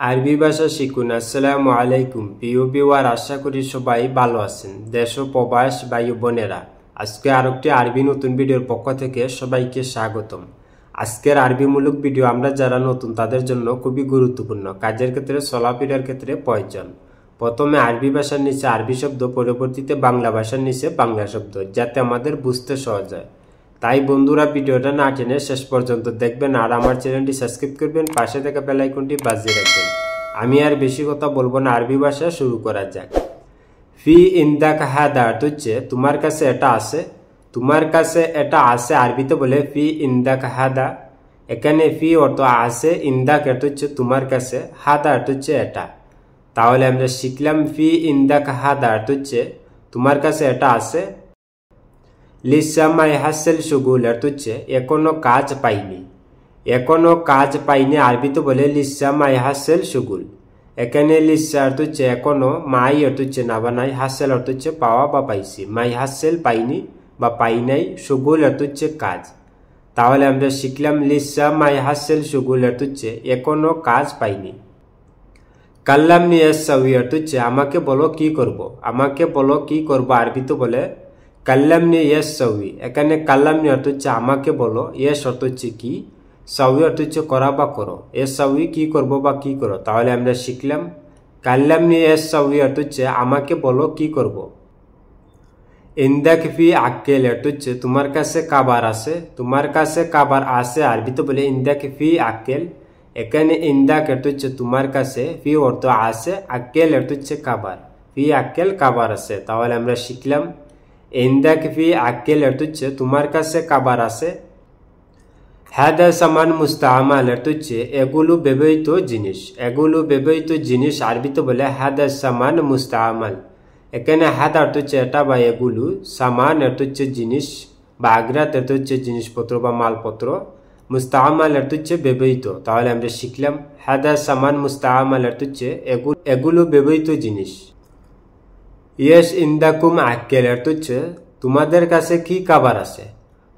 আরবি ভাষা শিখুন। আসসালামু আলাইকুম প্রিয় ভিউয়ার, আশা করি সবাই ভালো আছেন। দেশ ও প্রবাস ভাই বোনেরা, আজকে আরেকটি আরবি নতুন ভিডিওর পক্ষ থেকে সবাইকে স্বাগতম। আজকের আরবিমূলক ভিডিও আমরা যারা নতুন তাদের জন্য খুবই গুরুত্বপূর্ণ, কাজের ক্ষেত্রে চলাফেরার ক্ষেত্রে প্রয়োজন। প্রথমে আরবি ভাষার নিচে আরবি শব্দ, পরবর্তীতে বাংলা ভাষার নিচে বাংলা শব্দ, যাতে আমাদের বুঝতে সহজ হয়। তাই বন্ধুরা, ভিডিওটা না টেনে শেষ পর্যন্ত দেখবেন আর আমার চ্যানেলটি সাবস্ক্রাইব করবেন, পাশে থাকা বেল আইকনটি বাজিয়ে রাখবেন। আমি আর বেশি কথা বলবো না, আরবি ভাষা শুরু করা যাক। ফি ইনদাক হাদা হচ্ছে তোমার কাছে এটা আছে, তোমার কাছে এটা আছে আরবিতে বলে ফি ইনদাক হাদা। এখানে ফি অর্থ আছে, ইনদাক এটা হচ্ছে তোমার কাছে, হাদা এটা হচ্ছে এটা। তাহলে আমরা শিখলাম ফি ইনদাক হাদা হচ্ছে তোমার কাছে এটা আছে। লিসা মাই হাসেল সুগুল হচ্ছে এখনো কাজ পাইনি, এখনো কাজ পাইনি আরবিতে বলে লিসা মাই হাসেল সুগুল। এখানে লিসা অর্থ হচ্ছে এখনো, মাই অর্থ হচ্ছে না বা নাই, হাসেল অর্থ হচ্ছে পাওয়া বা পাইছি। মাই হাসেল পাইনি বা পাই নাই, সুগুল অর্থ হচ্ছে কাজ। তাহলে আমরা শিখলাম লিসা মাই হাসেল সুগুল অর্থ হচ্ছে এখনো কাজ পাইনি। কাল্লাম নিয়ে সাউই অর্থ হচ্ছে আমাকে বলো কি করব, আমাকে বলো কি করব আরবিতে বলে কাল্লামনি ইয়েস সাউই। এখানে কাল্লামনি অর্থ হচ্ছে আমাকে বলো, ইয়েস অর্থ হচ্ছে কি, সাউই অর্থ হচ্ছে করা বা করো। এস সাউই কি করবো বা কি করো। তাহলে আমরা শিখলাম কাল্লামনি ইয়েস সাউই অর্থ হচ্ছে আমাকে বলো কি করব। ইনদাক ফি আক্কেল অর্থ হচ্ছে তোমার কাছে কাবার আছে, তোমার কাছে কাবার আছে আরবিতে বলে ইনদাক ফি আক্কেল। এখানে ইনদাক অর্থ হচ্ছে তোমার কাছে, ফি অর্থ আছে, আক্কেল অর্থ হচ্ছে কাবার। ফি আক্কেল কাবার আছে। তাহলে আমরা শিখলাম ইনদাক ফি আক্কেল অর্থ হচ্ছে তোমার কাছে কাবার আছে। হাদা সামান মুস্তামাল অর্থ হচ্ছে এগুলো ব্যবহৃত জিনিস, এগুলো ব্যবহৃত জিনিস আরবিতে বলে হাদা সামান মুস্তামাল। এখানে হাদা অর্থ হচ্ছে এটা বা এগুলো, সামান অর্থ হচ্ছে জিনিস বা আগ্রাত অর্থ হচ্ছে জিনিসপত্র বা মালপত্র, মুস্তামাল অর্থ হচ্ছে ব্যবহৃত। তাহলে আমরা শিখলাম হাদা সামান মুস্তামাল অর্থ হচ্ছে এগুলো ব্যবহৃত জিনিস। ইয়েস ইন্দাকুম আক্কেল অর্থ হচ্ছে তোমাদের কাছে কি কাবার আছে,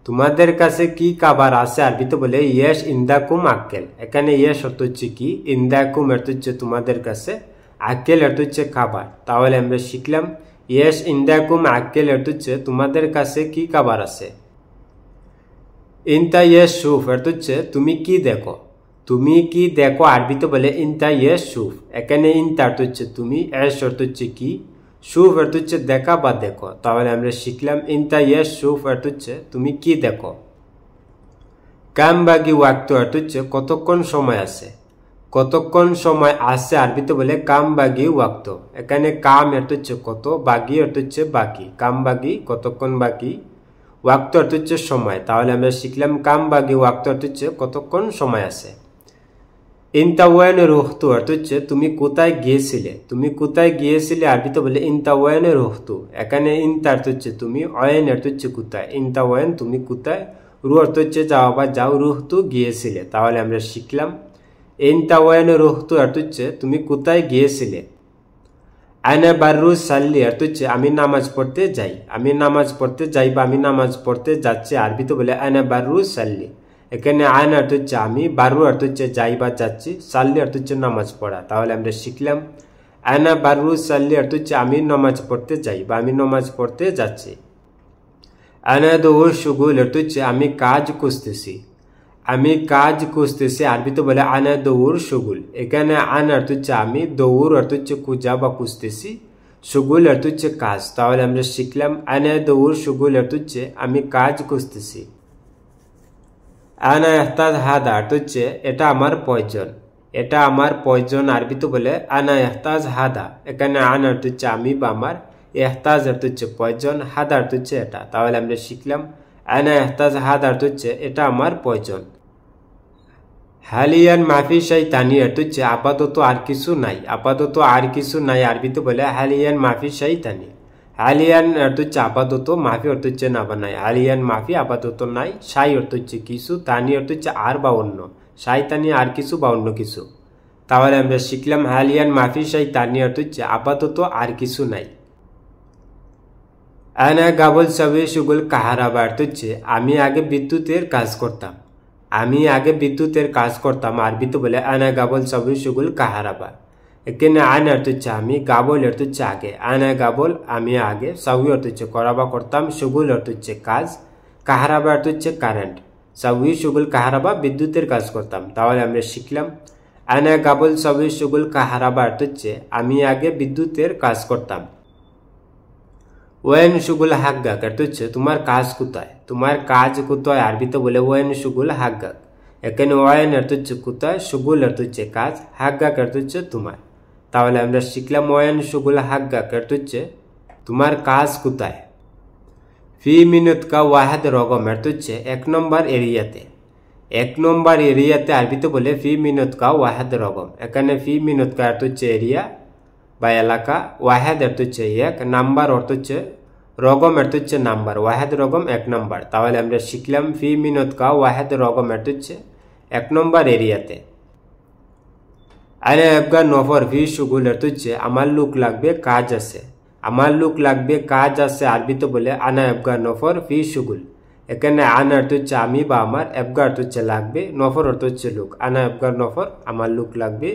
তোমাদের কাছে কি কাবার আছে আরবিতে বলে ইয়েস ইন্দাকুম আক্কেল। এখানে ইয়েস অর্থ হচ্ছে কি, ইন্দাকুম অর্থ হচ্ছে তোমাদের কাছে, আক্কেল অর্থ হচ্ছে খাবার। তাহলে আমরা শিখলাম ইয়েস ইন্দাকুম আক্কেল অর্থ হচ্ছে তোমাদের কাছে কি খাবার আছে। ইনতা ইয়েস সুফ অর্থ হচ্ছে তুমি কি দেখো, তুমি কি দেখো আরবিতে বলে ইনতা ইয়েস সুফ। এখানে ইনতা অর্থ হচ্ছে তুমি, এস অর্থ হচ্ছে কি, সুফ অর্থ হচ্ছে দেখা বা দেখো। তাহলে আমরা শিখলাম ইনতা ইয়েস সুফ অর্থ হচ্ছে তুমি কি দেখো। কাম বাগি ওয়াক্ত অর্থ হচ্ছে কতক্ষণ সময় আছে, কতক্ষণ সময় আছে আরবিতে বলে কাম বাগি ওয়াক্ত। এখানে কাম অর্থ হচ্ছে কত, বাগি অর্থ হচ্ছে বাকি, কাম বাগি কতক্ষণ বাকি, ওয়াক্ত অর্থ হচ্ছে সময়। তাহলে আমরা শিখলাম কাম বাগি ওয়াক্ত অর্থ হচ্ছে কতক্ষণ সময় আছে। ইনতাওয়ান রুহতু অর্থ হচ্ছে তুমি কোথায় গিয়েছিলে, তুমি কোথায় গিয়েছিলে আরবিতে বলে ইনতাওয়ান রুহতু। এখানে ইনতা অর্থ হচ্ছে তুমি, অয়েন অর্থ হচ্ছে কোথায়, ইনতাওয়ান তুমি কোথায়, রু অর্থ হচ্ছে যাও বা যাও, রুহতু গিয়েছিলে। তাহলে আমরা শিখলাম ইনতাওয়ান রুহতু অর্থ হচ্ছে তুমি কোথায় গিয়েছিলে। আনা বাররু সাল্লি অর্থ হচ্ছে আমি নামাজ পড়তে যাই, আমি নামাজ পড়তে যাই বা আমি নামাজ পড়তে যাচ্ছি আরবিতে বলে আনা বাররু সাল্লি। এখানে আয়ন অর্থ হচ্ছে আমি, বারু অর্থ হচ্ছে যাই বা যাচ্ছি, সাল্লি অর্থ হচ্ছে নামাজ পড়া। তাহলে আমরা শিখলাম আয়না বারু সাল্লি অর্থ হচ্ছে আমি নামাজ পড়তে যাই বা আমি নামাজ পড়তে যাচ্ছি। আয়না দৌর সুগুল অর্থ হচ্ছে আমি কাজ খুঁজতেছি, আমি কাজ খুঁজতেছি আরবিতে বলে আয়না দৌর সুগুল। এখানে আয়ন অর্থ হচ্ছে আমি, দৌর অর্থ হচ্ছে খুঁজা বা খুঁজতেছি, সুগুল অর্থ হচ্ছে কাজ। তাহলে আমরা শিখলাম আয়না দৌর সুগুল অর্থ হচ্ছে আমি কাজ খুঁজতেছি। আনা এহতাজ হাদা অর্থ হচ্ছে এটা আমার প্রয়োজন, এটা আমার প্রয়োজন আরবিতে বলে আনা এহতাজ হাদা। এখানে আনা অর্থ হচ্ছে আমি বা আমার, এহতাজ অর্থ হচ্ছে প্রয়োজন, হাদা অর্থ হচ্ছে এটা। তাহলে আমরা শিখলাম আনা এহতাজ হাদা অর্থ হচ্ছে এটা আমার প্রয়োজন। হালিয়ান মাফি শাইতানি অর্থ হচ্ছে আপাতত আর কিছু নাই, আপাতত আর কিছু নাই আরবিতে বলে হালিয়ান মাফি শাইতানি। হালিয়ান অর্থ হচ্ছে আপাতত, মাফি অর্থ হচ্ছে না বা নাই, হালিয়ান মাফি আপাতত নাই, সাই অর্থ হচ্ছে কিছু, তানি অর্থ হচ্ছে আর বা অন্য, শাইতানি আর কিছু বা অন্য কিছু। তাহলে আমরা শিখলাম হালিয়ান মাফি শাইতানি অর্থ হচ্ছে আপাতত আর কিছু নাই। আনা গাবল সাবে সুগুল কাহারাবা অর্থ হচ্ছে আমি আগে বিদ্যুতের কাজ করতাম, আমি আগে বিদ্যুতের কাজ করতাম আরবিতে বলে আনা গাবল সাউই শুগুল কাহারাবা। এখানে আন অর্থ হচ্ছে আমি, গাবল অর্থ হচ্ছে আগে, আনা গাবল আমি আগে, সাউই অর্থ হচ্ছে করাবা করতাম, শুগুল অর্থ হচ্ছে কাজ, কাহারাবা অর্থ হচ্ছে কারেন্ট। সাউই শুগুল কাহারাবা বিদ্যুতের কাজ করতাম। তাহলে আমরা শিখলাম আনা গাবল সাউই শুগুল কাহারাবা অর্থ হচ্ছে আমি আগে বিদ্যুতের কাজ করতাম। ওয়েন শুগুল হাগ্গাক অর্থ হচ্ছে তোমার কাজ কোথায়, তোমার কাজ কোথায় আরবিতে বলে ওয়েন শুগুল হাগ্গাক। এখানে ওয়েন অর্থ হচ্ছে কোথায়, শুগুল অর্থ হচ্ছে কাজ, হাগ্গাক অর্থ হচ্ছে তোমার। তাহলে আমরা শিখলাম ওয়েন শুগুল হাগ্গাক অর্থ হচ্ছে তোমার কাজ কোথায়। ফি মিনুত কা ওয়াহাদ রকম অর্থ হচ্ছে 1 নম্বর এরিয়াতে। 1 নম্বর এরিয়াতে আরবিতে বলে ফি মিনুত কা ওয়াহাদ রকম। এখানে ফি মিনুত কা অর্থ হচ্ছে এরিয়া বা এলাকা, ওয়াহাদ অর্থ হচ্ছে 1, নাম্বার অর্থ হচ্ছে রকম অর্থ হচ্ছে নাম্বার, ওয়াহাদ রকম 1 নম্বর। তাহলে আমরা শিখলাম ফি মিনুত কা ওয়াহাদ রকম অর্থ হচ্ছে 1 নম্বর এরিয়াতে। আরে আফগান নফর ফি শুগুল অর্থ হচ্ছে আমার লোক লাগবে কাজ আছে, আমার লোক লাগবে কাজ আছে আরবিতে বলে আনা আফগান নফর ফি শুগুল। এখানে আনা অর্থ হচ্ছে আমি বা আমার, আফগান অর্থ হচ্ছে লাগবে, নফর অর্থ হচ্ছে লোক। আনা আফগান নফর আমার লোক লাগবে,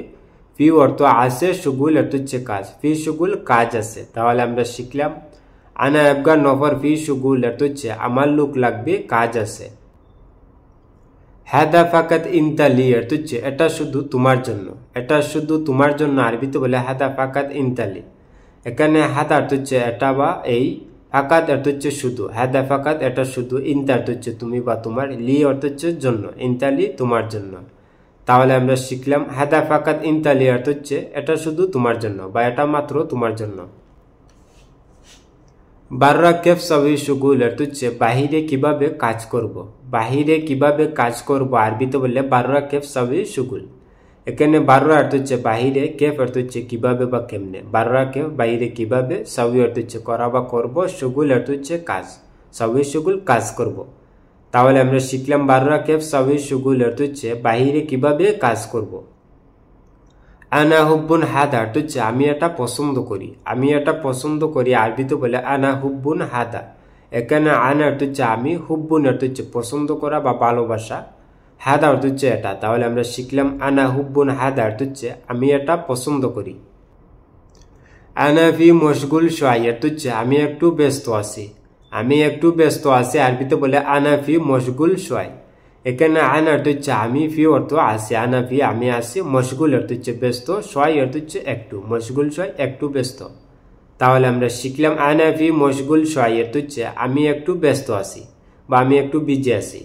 ফি অর্থ আছে, শুগুল অর্থ হচ্ছে কাজ, ফি শুগুল কাজ আছে। তাহলে আমরা শিখলাম আনা আফগান নফর ফি শুগুল অর্থ হচ্ছে আমার লোক লাগবে কাজ আছে। হাদা ফাকাত ইনতালি অর্থ হচ্ছে এটা শুধু তোমার জন্য, এটা শুধু তোমার জন্য আরবিতে বলে হাদা ফাকাত ইনতালি। এখানে হাদা অর্থ হচ্ছে এটা বা এই, ফাকাত অর্থ হচ্ছে শুধু, হাদা ফাকাত এটা শুধু, ইনতা অর্থ হচ্ছে তুমি বা তোমার, লি অর্থ হচ্ছে জন্য, ইনতালি তোমার জন্য। তাহলে আমরা শিখলাম হাদা ফাকাত ইনতালি অর্থ হচ্ছে এটা শুধু তোমার জন্য বা এটা মাত্র তোমার জন্য। বাররা কেফ সাউই শুগুল অর্থ হচ্ছে বাহিরে কিভাবে কাজ করব, বাহিরে কিভাবে কাজ করব আরবিতে বললে বাররা কেফ সাউই শুগুল। এখানে বাররা অর্থ হচ্ছে বাহিরে, কেফ অর্থ হচ্ছে কিভাবে বা কেমনে, বাররা কেফ বাহিরে কিভাবে, সাউই অর্থ হচ্ছে করা বা করব, শুগুল অর্থ হচ্ছে কাজ, সাউই শুগুল কাজ করব। তাহলে আমরা শিখলাম বাররা কেফ সাউই শুগুল অর্থ হচ্ছে বাহিরে কিভাবে কাজ করব। আনা হুব্বুন হাদা অর্থ হচ্ছে আমি এটা পছন্দ করি, আমি এটা পছন্দ করি আরবিতে বলে আনা হুব্বুন হাদা। এখানে আনা অর্থ হচ্ছে আমি, হুব্বুন অর্থ হচ্ছে পছন্দ করা বা ভালোবাসা, হাদা অর্থ হচ্ছে এটা। তাহলে আমরা শিখলাম আনা হুব্বুন হাদা অর্থ হচ্ছে আমি এটা পছন্দ করি। আনা ফি মশগুল শোয়াই অর্থ হচ্ছে আমি একটু ব্যস্ত আছি, আমি একটু ব্যস্ত আছি আরবিতে বলে আনা ফি মশগুল শোয়াই। এখানে আনা অর্থ হচ্ছে আমি, ফি অর্থ আছে, আনা ফি আমি আছি, মশগুল অর্থ হচ্ছে ব্যস্ত, শোয়াই অর্থ হচ্ছে একটু, মশগুল শোয়াই একটু ব্যস্ত। তাহলে আমরা শিখলাম আনা ফি মশগুল শোয়াই অর্থ হচ্ছে আমি একটু ব্যস্ত আছি বা আমি একটু বিজি আছি।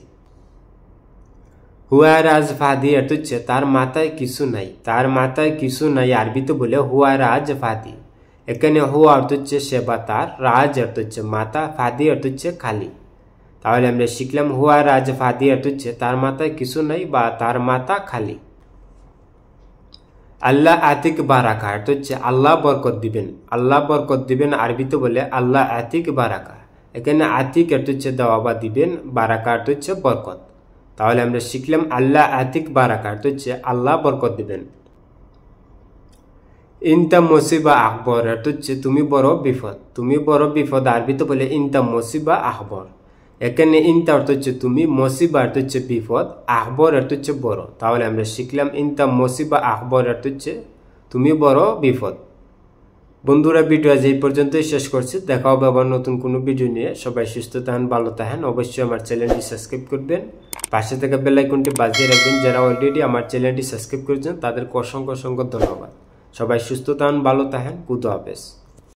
হুয়া রাজ ফাদি অর্থ হচ্ছে তার মাথায় কিছু নাই, তার মাথায় কিছু নাই আরবিতে বলে হুয়া রাজ ফাদি। এখানে হুয়া অর্থ হচ্ছে সে বা তার, রাজ অর্থ হচ্ছে মাথা, ফাদি অর্থ হচ্ছে খালি। তাহলে আমরা শিখলাম হুয়া রাজ ফাদি অর্থ হচ্ছে তার মাথায় কিছু নাই বা তার মাথা খালি। আল্লাহ আতিক বারাকা অর্থ হচ্ছে আল্লাহ বরকত দিবেন, আল্লাহ বরকত দিবেন আরবিতে বলে আল্লাহ আতিক বারাকা। এখানে আতিক অর্থ হচ্ছে দেওয়া বা দিবেন, বারাকা অর্থ হচ্ছে বরকত। তাহলে আমরা শিখলাম আল্লাহ আতিক বারাকা অর্থ হচ্ছে আল্লাহ বরকত দিবেন। ইনতা মুসিবা আকবর অর্থ হচ্ছে তুমি বড় বিপদ, তুমি বড় বিপদ আরবিতে বলে ইনতা মুসিবা আকবর। এখানে ইনতা অর্থ হচ্ছে তুমি, মুসিবা অর্থ হচ্ছে বিপদ, আকবর অর্থ হচ্ছে বড়। তাহলে আমরা শিখলাম ইনতা মুসিবা আকবর অর্থ হচ্ছে তুমি বড় বিপদ। বন্ধুরা ভিডিও আজ এই পর্যন্তই শেষ করছি, দেখা হবে আবার নতুন কোনো ভিডিও নিয়ে। সবাই সুস্থ থাকেন, ভালো থাকেন, অবশ্যই আমার চ্যানেলটি সাবস্ক্রাইব করবেন, পাশে থাকা বেল আইকনটি বাজিয়ে রাখবেন। যারা অলরেডি আমার চ্যানেলটি সাবস্ক্রাইব করেছেন তাদেরকে অসংখ্য অসংখ্য ধন্যবাদ। সবাই সুস্থ থাকেন, ভালো থাকেন, খুদা হাফেজ।